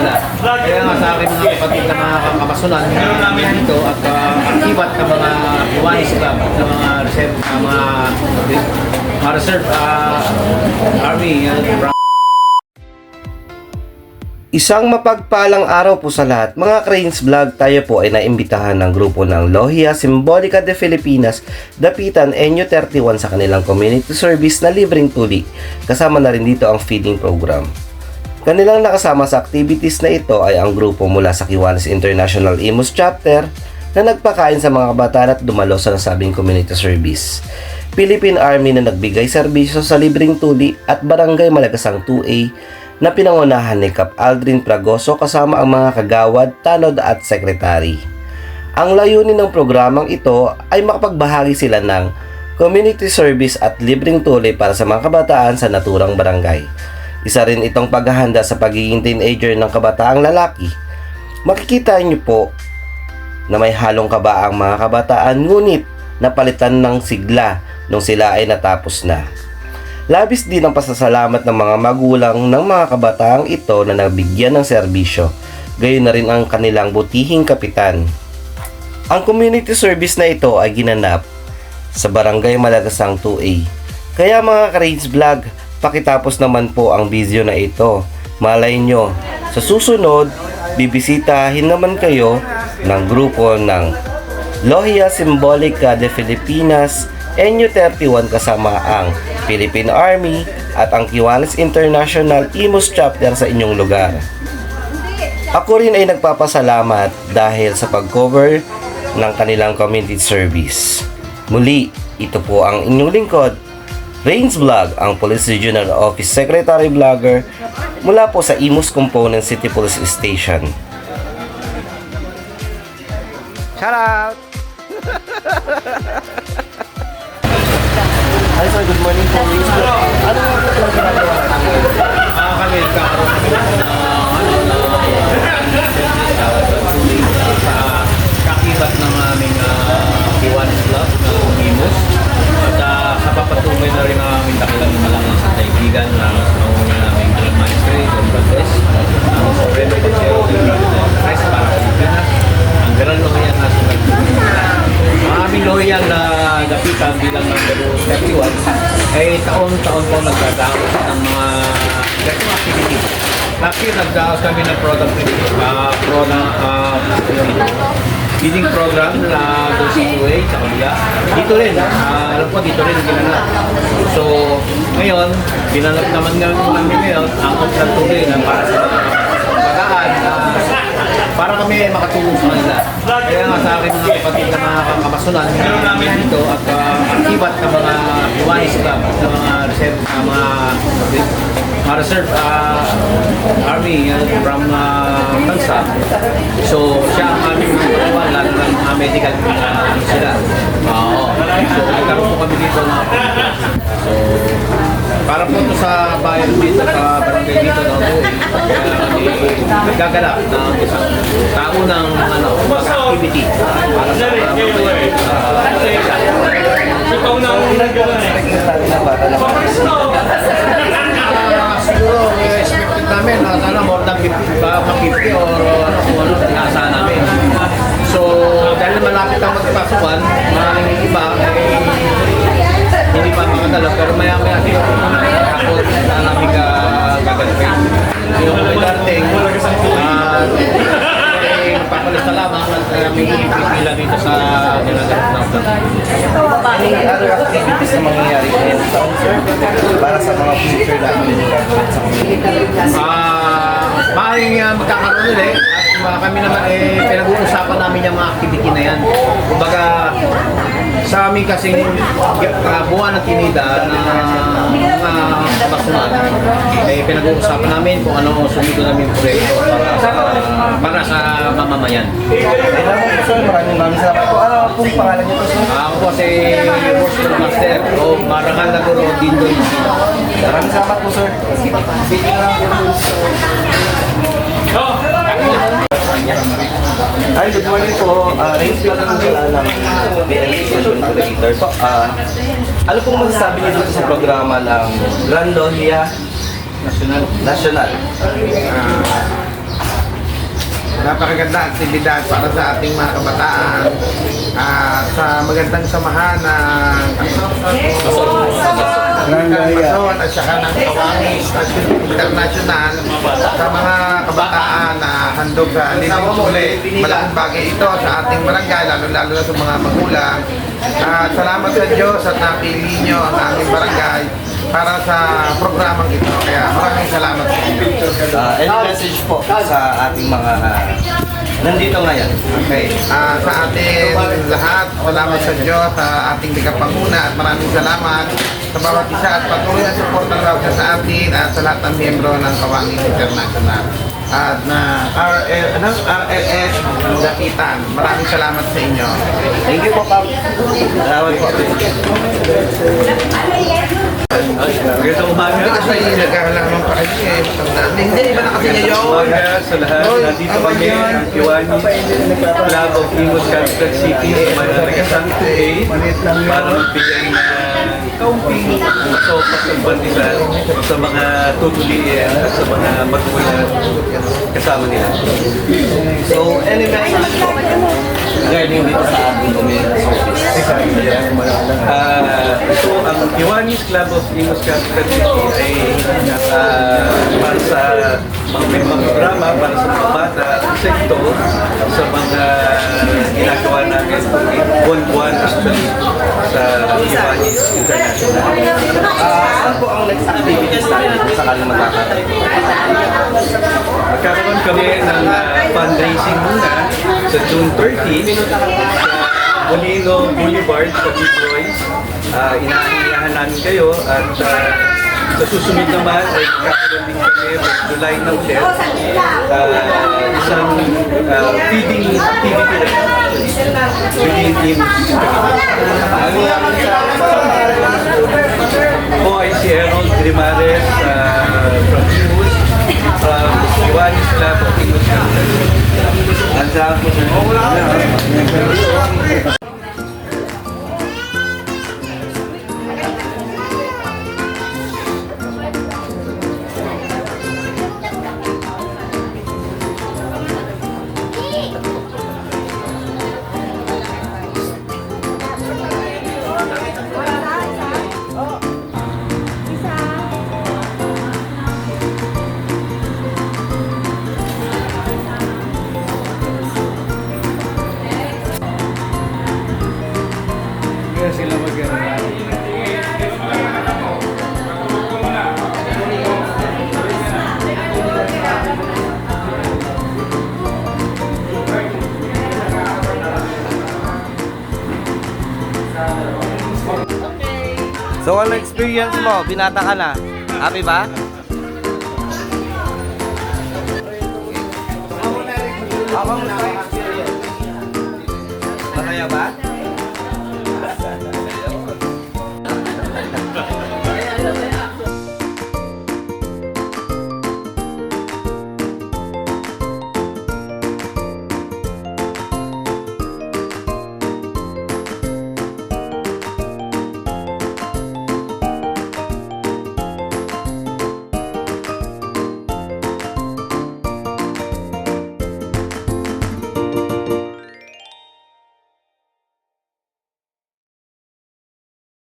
nila. Kaya nga sa akin mga kapatid na mga kamasunan dito at akibat ng mga Kiwanis Club, ng mga reserve, Army, Isang mapagpalang araw po sa lahat. Mga Cranes Vlog, tayo po ay naimbitahan ng grupo ng Lohia Simbolica de Filipinas, Dapitan Enyo 31 sa kanilang community service na libreng tuli. Kasama na rin dito ang feeding program. Kanilang nakasama sa activities na ito ay ang grupo mula sa Kiwanis International Imus Chapter na nagpakain sa mga kabataan at dumalo sa nasabing community service. Philippine Army na nagbigay serbisyo sa libreng tuli at Barangay Malagasang 2A na pinangunahan ni Cap Aldrin Fragoso kasama ang mga kagawad, tanod at sekretary. Ang layunin ng programang ito ay makapagbahagi sila ng community service at libreng tuli para sa mga kabataan sa naturang barangay. Isa rin itong paghahanda sa pagiging teenager ng kabataang lalaki. Makikita niyo po na may halong kaba ang mga kabataan ngunit napalitan ng sigla nung sila ay natapos na. Labis din ang pasasalamat ng mga magulang ng mga kabataang ito na nabigyan ng serbisyo, gayon na rin ang kanilang butihing kapitan. Ang community service na ito ay ginanap sa Barangay Malagasang 2A. Kaya mga Cranes Vlog, pakitapos naman po ang video na ito. Malay nyo, sa susunod, bibisitahin naman kayo ng grupo ng Lohia Simbolica de Filipinas, Enyo 31 kasama ang Philippine Army at ang Kiwanis International Imus Chapter sa inyong lugar. Ako rin ay nagpapasalamat dahil sa pag-cover ng kanilang community service. Muli, ito po ang inyong lingkod, Rains Vlog, ang Police Regional Office Secretary Vlogger mula po sa Imus Component City Police Station. Shout out! Hi sir, good morning po. Ano nga po yung ginagawa namin? kami nagkakaroon sa kakibat ng aming Kiwanis Club ng Imus at sa papatuloy na rin ang aming dakilang malangang sa kaibigan na naunga naming Grand Magistrate, Don Valdez, ang Supremo Consero del Christ para sa Pilipinas, ang Gran Lohian National ang aming Lohian na dapitan bilang number 31 ay taon-taon po nagdadaos ng mga ganitong activity. Last year nagdaos kami ng product feeding program na doon sa UA sa kabila. Dito rin, alam ko dito rin ginanap. So ngayon, ginanap naman namin ngayon ang option tuloy na para sa pagkaan para kami makatulong sa kanila. Kaya nga sa akin mga kapatid na mga kamasunan dito at akibat ng mga Kiwanis Club, ng mga reserve, Army from Bansa. So siya ang aming katuan, lalo ng mga medical sila. So nagkaroon po kami dito na para po ito sa bayan dito, sa barangay dito na nagkagalap ng isang taunang activity para sa siguro expected namin na sana more than 50 or ano inaasahan namin. So dahil malapit ang magpasukan, maraming iba hindi pa makadala, pero maya-maya din ako na namin gagalapin. Yung dating magpapalista lamang at may nila dito sa ginaganap ng Any other activities na mangyayari ngayon para sa mga future namin sa community? Maaaring magkakaroon ulit at kami naman pinag-uusapan namin yung mga activity na yan. Kumbaga sa amin kasing buwan ng tinida na mga basunan, pinag-uusapan namin kung ano sumunod namin proyekto para sa mamamayan. Maraming salamat po. Ano pong pangalan niyo po, sir? Ako po si Worship Master o Marangal na Guro Dindoy. Maraming salamat po, sir. Hi, good morning po. Rains Vlog ang ng BNC Social Coordinator po. Ano pong masasabi niyo dito sa programa ng Grand Lohia National? napakaganda aktibidad para sa ating mga kabataan at sa magandang samahan ng Mason at saka ng Kawangis International sa mga kabataan na handog sa living muli. Malaking bagay ito sa ating barangay, lalo-lalo na sa mga magulang. At salamat sa Diyos at napili nyo ang aming barangay para sa programang ito. Kaya maraming salamat sa inyo. Any message po sa ating mga nandito ngayon? Okay. Sa atin lahat, salamat sa Diyos, sa ating ligapanguna at maraming salamat sa bawat isa at patuloy na support ng bawat isa sa atin at sa lahat ng miyembro ng Kawangis International. At na RLS Dapitan. Maraming salamat sa inyo. Thank you po, Pap. Salamat po. Magandang umaga. Hindi kasi nagkakalaman pa kayo eh. Hindi, iba na kasi niya yun. Umaga sa lahat. Nandito kami ang Kiwanis Club of Imus Capital City. Manalagasang today para magbigay na kaunting sopa sa bandisan sa mga tutuliin at sa mga magulang kasama nila. So, any message po regarding dito sa ating community service? Ito ang Kiwanis Club of Imus Capital City ay para sa mga programa para sa mga bata. Isa ito sa mga ginagawa namin buwan-buwan actually sa Kiwanis International. Saan po ang next activities natin sa kanilang magkakaroon? Magkakaroon kami ng fundraising muna sa June 30 sa Molino Boulevard sa Big Boys. Inaanyayahan namin kayo at sa susunod naman ay magkakaroon din kami July na ulit isang feeding activity rin within Imus. Ako ay si Aaron Grimares from Imus, from Kiwanis Club of Imus. Nandiyan po sa sila So, ano experience mo? Binata ka na. Happy ba? Masaya ba?